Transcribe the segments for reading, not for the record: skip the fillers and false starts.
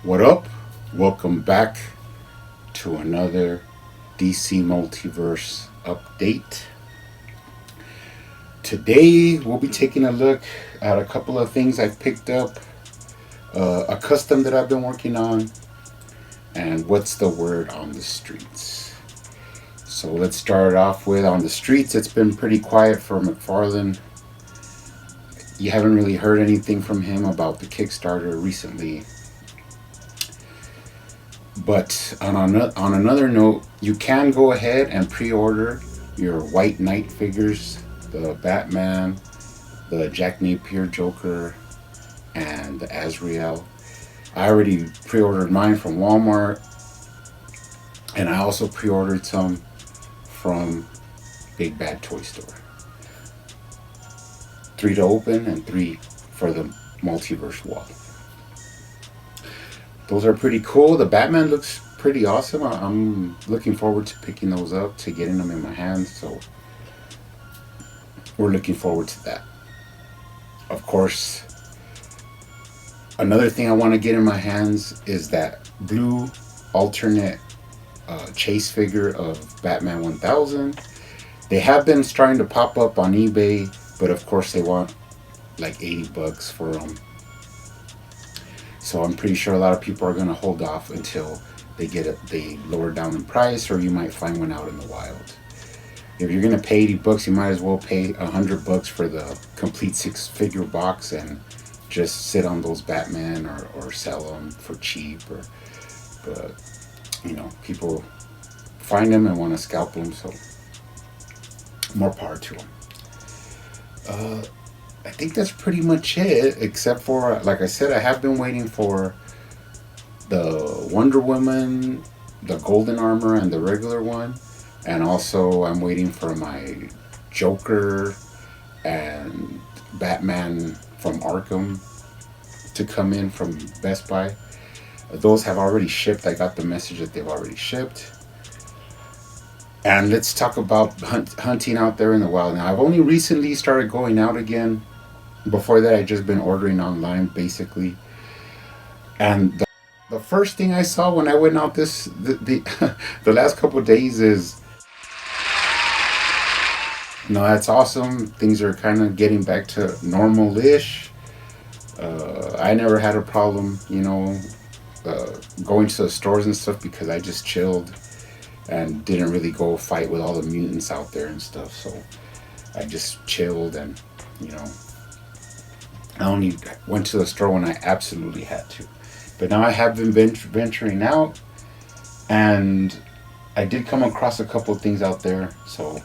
What up? Welcome back to another DC Multiverse update. Today we'll be taking a look at a couple of things I've picked up, a custom that I've been working on, and what's the word on the streets. So let's start off with on the streets. It's been pretty quiet for McFarlane. You haven't really heard anything from him about the Kickstarter recently. But on another note, you can go ahead and pre-order your White Knight figures, the Batman, the Jack Napier Joker, and the Azrael. I already pre-ordered mine from Walmart, and I also pre-ordered some from Big Bad Toy Store. 3 to open and 3 for the Multiverse wall. Those are pretty cool. The Batman looks pretty awesome. I'm looking forward to picking those up, to getting them in my hands. So we're looking forward to that. Of course, another thing I want to get in my hands is that blue alternate chase figure of Batman 1000. They have been starting to pop up on eBay, but of course they want like $80 for them. So I'm pretty sure a lot of people are going to hold off until they lower down in price, or you might find one out in the wild. If you're going to pay $80, you might as well pay $100 for the complete 6-figure box and just sit on those Batman, or sell them for cheap. But people find them and want to scalp them, so more power to them. I think that's pretty much it, except for, like I said, I have been waiting for the Wonder Woman, the golden armor, and the regular one. And also I'm waiting for my Joker and Batman from Arkham to come in from Best Buy. Those have already shipped. I got the message that they've already shipped. And let's talk about hunting out there in the wild. Now, I've only recently started going out again. Before that, I'd just been ordering online, basically. And the first thing I saw when I went out the last couple of days is, that's awesome. Things are kind of getting back to normal-ish. I never had a problem, going to the stores and stuff, because I just chilled and didn't really go fight with all the mutants out there and stuff. So I just chilled, and I only went to the store when I absolutely had to. But now I have been venturing out, and I did come across a couple of things out there, so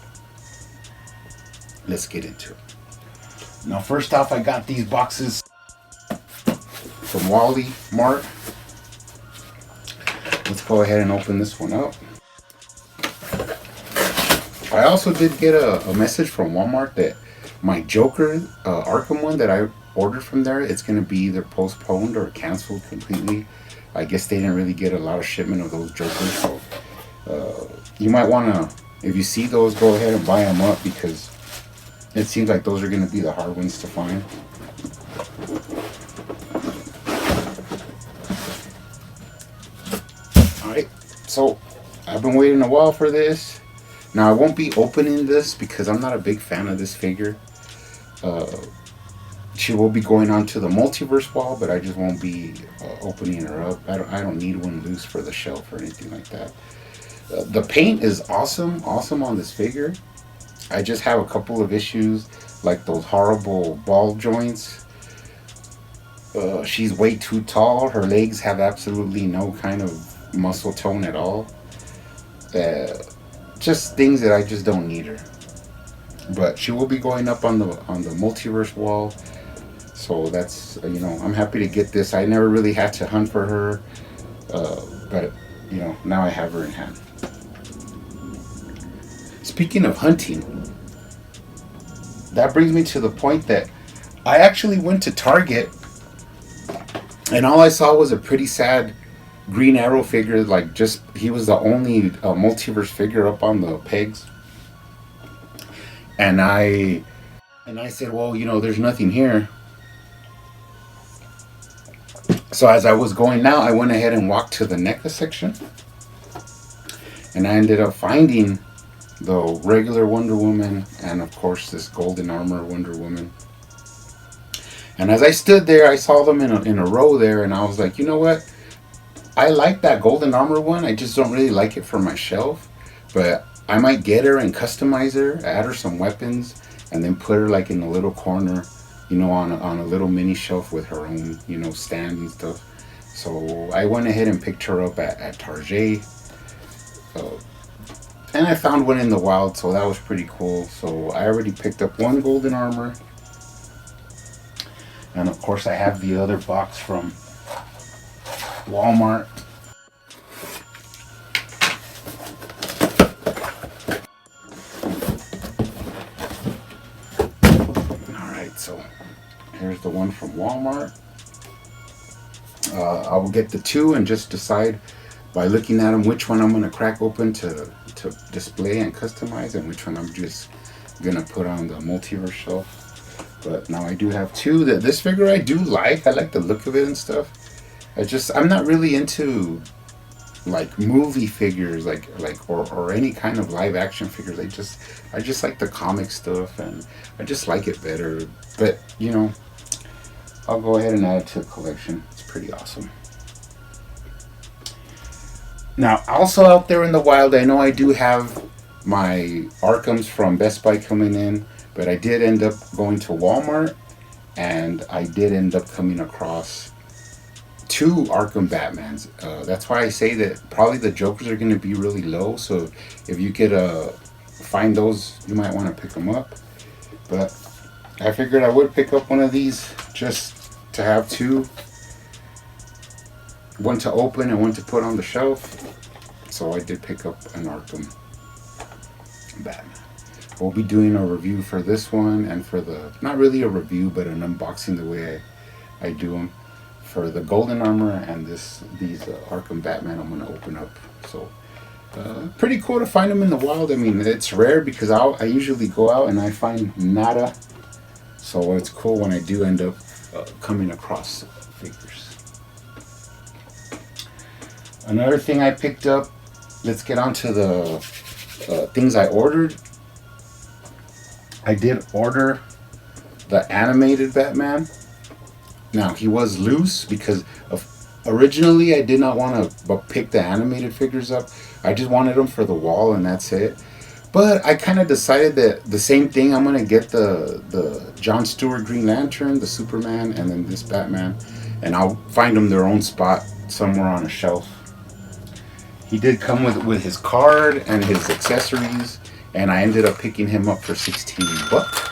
let's get into it. Now, first off, I got these boxes from Wally Mart. Let's go ahead and open this one up. I also did get a message from Walmart that my Joker Arkham one that I ordered from there, it's going to be either postponed or canceled completely. I guess they didn't really get a lot of shipment of those Jokers, so you might want to, if you see those, go ahead and buy them up, because it seems like those are going to be the hard ones to find. Alright, so I've been waiting a while for this. Now, I won't be opening this because I'm not a big fan of this figure. She will be going onto the Multiverse wall, but I just won't be opening her up. I don't need one loose for the shelf or anything like that. The paint is awesome on this figure. I just have a couple of issues, like those horrible ball joints. She's way too tall. Her legs have absolutely no kind of muscle tone at all. Just things that I just don't need her. But she will be going up on the Multiverse wall. So that's, I'm happy to get this. I never really had to hunt for her. But, now I have her in hand. Speaking of hunting, that brings me to the point that I actually went to Target, and all I saw was a pretty sad Green Arrow figure. Like, he was the only Multiverse figure up on the pegs. And I said, well, there's nothing here. So as I was going out, I went ahead and walked to the NECA section, and I ended up finding the regular Wonder Woman and of course this golden armor Wonder Woman. And as I stood there, I saw them in a row there, and I was like, you know what? I like that golden armor one. I just don't really like it for my shelf, but I might get her and customize her, add her some weapons, and then put her like in a little corner, on a little mini shelf with her own, stand and stuff. So I went ahead and picked her up at Target. And I found one in the wild, so that was pretty cool. So I already picked up one golden armor. And of course I have the other box from Walmart. Alright, so here's the one from Walmart. I will get the two and just decide by looking at them which one I'm going to crack open to display and customize, and which one I'm just going to put on the Multiverse shelf. But now I do have two. That this figure I do like. I like the look of it and stuff. I'm not really into like movie figures, or any kind of live action figures. I just like the comic stuff, and I just like it better. But I'll go ahead and add it to the collection. It's pretty awesome. Now, also out there in the wild, I know I do have my Arkhams from Best Buy coming in, but I did end up going to Walmart, and I did end up coming across two Arkham Batmans. That's why I say that probably the Jokers are going to be really low, so if you could find those, you might want to pick them up. But I figured I would pick up one of these just to have two. One to open and one to put on the shelf. So I did pick up an Arkham Batman. We'll be doing a review for this one, and for not really a review, but an unboxing the way I do them. For the golden armor and these Arkham Batman, I'm going to open up. So pretty cool to find them in the wild. I mean, it's rare because I usually go out and I find nada. So it's cool when I do end up coming across figures. Another thing I picked up, let's get on to the things I ordered. I did order the animated Batman. Now, he was loose because originally I did not want to pick the animated figures up. I just wanted them for the wall and that's it. But I kind of decided that the same thing, I'm going to get the John Stewart Green Lantern, the Superman, and then this Batman. And I'll find them their own spot somewhere on a shelf. He did come with his card and his accessories, and I ended up picking him up for $16.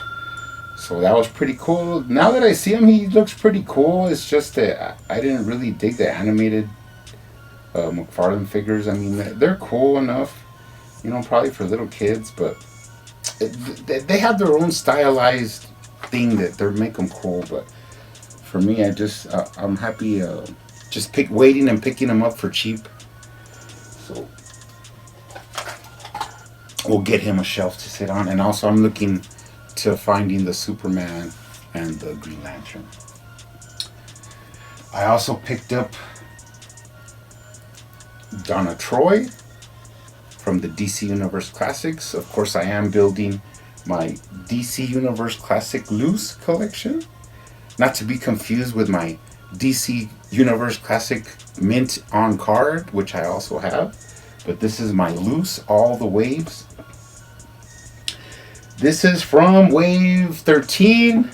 So that was pretty cool. Now that I see him, he looks pretty cool. It's just that I didn't really dig the animated McFarlane figures. I mean, they're cool enough, probably for little kids, but they have their own stylized thing that they make them cool. But for me, I'm happy just waiting and picking them up for cheap. So we'll get him a shelf to sit on. And also I'm looking to finding the Superman and the Green Lantern. I also picked up Donna Troy from the DC Universe Classics. Of course, I am building my DC Universe Classic Loose collection. Not to be confused with my DC Universe Classic Mint on card, which I also have. But this is my loose, all the waves. This is from wave 13.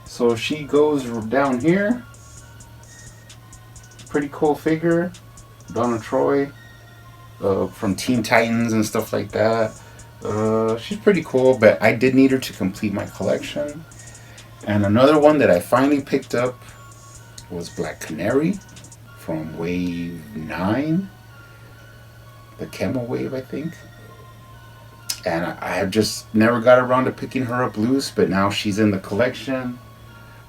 So she goes down here. Pretty cool figure. Donna Troy from Teen Titans and stuff like that. She's pretty cool, but I did need her to complete my collection. And another one that I finally picked up was Black Canary from wave 9. The Camel wave, I think. And I have just never got around to picking her up loose, but now she's in the collection.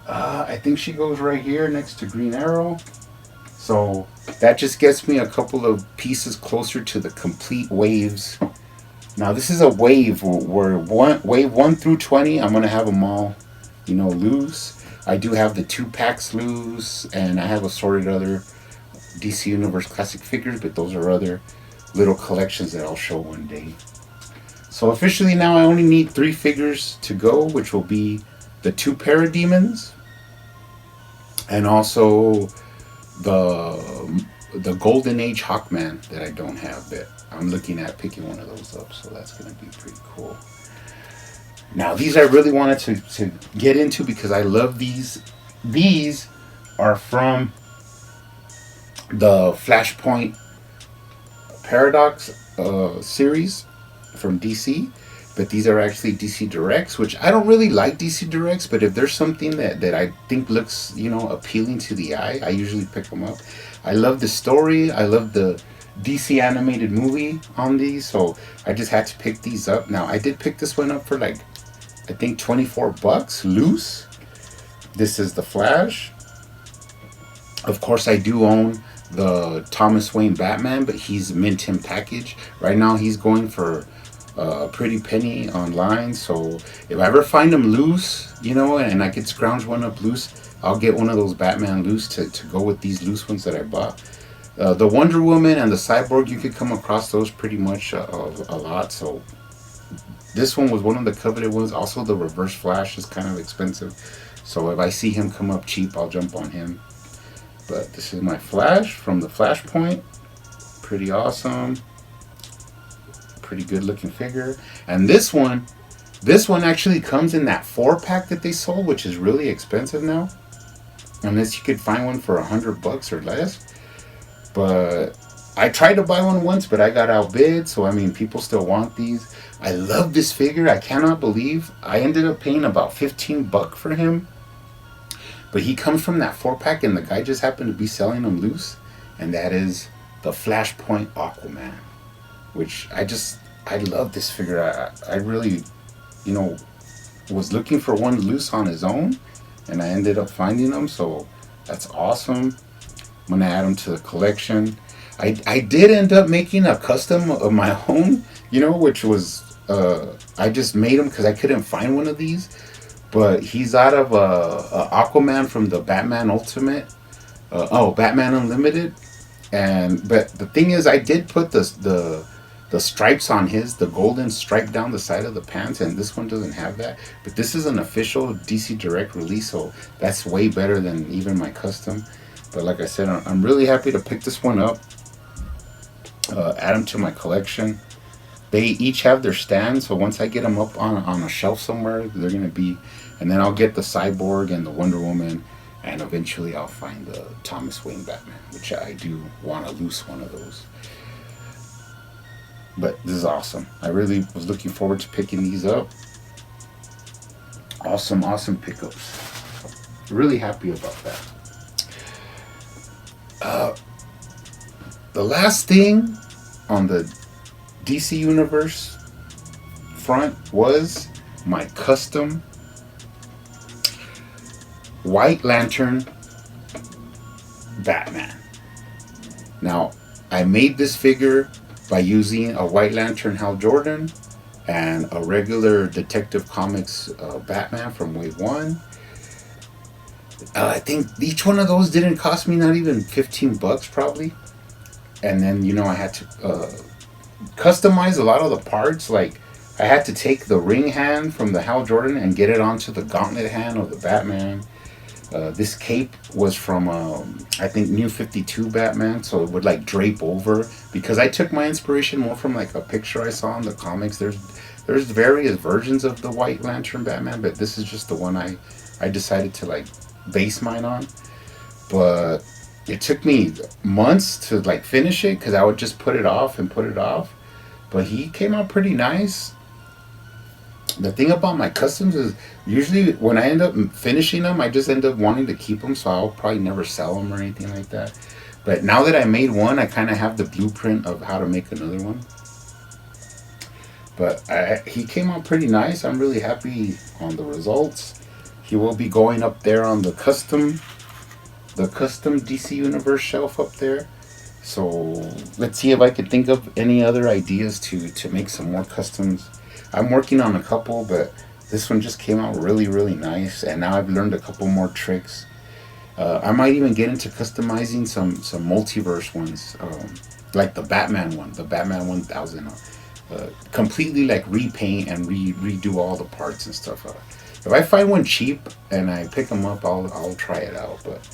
I think she goes right here next to Green Arrow. So that just gets me a couple of pieces closer to the complete waves. Now this is a wave where wave 1 through 20, I'm going to have them all, loose. I do have the 2 packs loose, and I have assorted other DC Universe classic figures, but those are other little collections that I'll show one day. So officially now I only need 3 figures to go, which will be the 2 Parademons, and also the Golden Age Hawkman that I don't have, but I'm looking at picking one of those up, so that's going to be pretty cool. Now these I really wanted to get into because I love these. These are from the Flashpoint Paradox series from DC, but these are actually DC Directs, which I don't really like DC Directs, but if there's something that I think looks, appealing to the eye, I usually pick them up. I love the story. I love the DC animated movie on these, so I just had to pick these up. Now I did pick this one up for like, I think $24 loose. This is the Flash. Of course, I do own the Thomas Wayne Batman, but he's mint him package. Right now he's going for a pretty penny online, so if I ever find him loose, and I could scrounge one up loose, I'll get one of those Batman loose to go with these loose ones that I bought. The Wonder Woman and the Cyborg, you could come across those pretty much a lot, so this one was one of the coveted ones. Also, the Reverse Flash is kind of expensive, so if I see him come up cheap, I'll jump on him. But this is my Flash from the Flashpoint. Pretty awesome. Pretty good looking figure. And this one actually comes in that 4-pack that they sold, which is really expensive now. Unless you could find one for $100 or less. But I tried to buy one once, but I got outbid. So, people still want these. I love this figure. I cannot believe I ended up paying about $15 for him. But he comes from that 4-pack, and the guy just happened to be selling them loose. And that is the Flashpoint Aquaman. Which I love this figure. I really, was looking for one loose on his own. And I ended up finding them. So that's awesome. I'm going to add them to the collection. I did end up making a custom of my own, which was, I just made them because I couldn't find one of these. But he's out of Aquaman from the Batman Ultimate, Batman Unlimited, but the thing is, I did put the stripes on his, the golden stripe down the side of the pants, and this one doesn't have that. But this is an official DC Direct release, so that's way better than even my custom. But like I said, I'm really happy to pick this one up, add them to my collection. They each have their stand, so once I get them up on a shelf somewhere, they're going to be... And then I'll get the Cyborg and the Wonder Woman, and eventually I'll find the Thomas Wayne Batman, which I do want to loose one of those. But this is awesome. I really was looking forward to picking these up. Awesome pickups. Really happy about that. The last thing on the DC Universe front was my custom White Lantern Batman. Now, I made this figure by using a White Lantern Hal Jordan and a regular Detective Comics Batman from Wave 1. I think each one of those didn't cost me not even $15 probably. And then, I had to customize a lot of the parts. Like, I had to take the ring hand from the Hal Jordan and get it onto the gauntlet hand of the Batman. This cape was from, I think, New 52 Batman, so it would, drape over. Because I took my inspiration more from, a picture I saw in the comics. There's various versions of the White Lantern Batman, but this is just the one I decided to, base mine on. But it took me months to, finish it, because I would just put it off. But he came out pretty nice. The thing about my customs is usually when I end up finishing them, I just end up wanting to keep them, so I'll probably never sell them or anything like that. But now that I made one, I kind of have the blueprint of how to make another one. But he came out pretty nice. I'm really happy on the results. He will be going up there on the custom DC Universe shelf up there. So let's see if I could think of any other ideas to make some more customs. I'm working on a couple, but This one just came out really, really nice, and now I've learned a couple more tricks. I might even get into customizing some multiverse ones, like the Batman one, the Batman 1000. Completely like repaint and redo all the parts and stuff. If I find one cheap and I pick them up, I'll try it out. But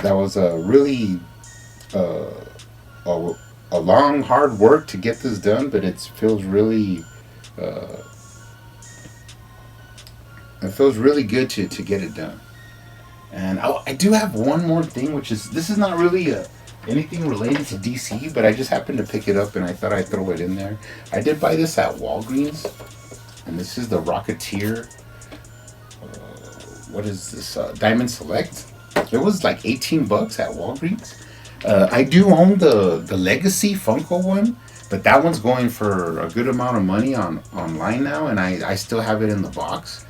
that was a really uh, a, a long hard work to get this done, but uh, it feels really good to get it done. And I do have one more thing, which is this is not really anything related to DC, but I just happened to pick it up and I thought I'd throw it in there. I did buy this at Walgreens, and this is the Rocketeer. What is this? Diamond Select. It was like 18 bucks at Walgreens. I do own the Legacy Funko one, but that one's going for a good amount of money on online now, and I still have it in the box.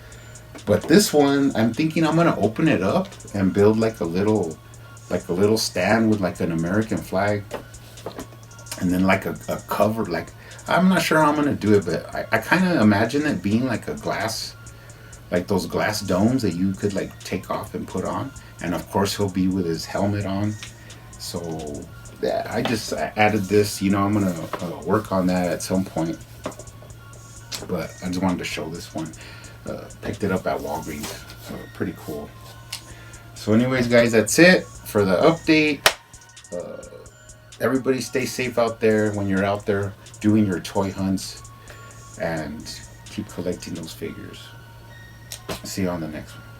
But this one, I'm thinking I'm gonna open it up and build like a little stand with like an American flag, and then like a cover. Like I'm not sure how I'm gonna do it, but I kind of imagine it being like a glass, like those glass domes that you could like take off and put on. And of course he'll be with his helmet on. So yeah, I just added this. You know, I'm gonna work on that at some point. But I just wanted to show this one. Picked it up at Walgreens. Pretty cool. So anyways, guys, that's it for the update. Uh, Everybody stay safe out there when you're out there doing your toy hunts, and keep collecting those figures. See you on the next one.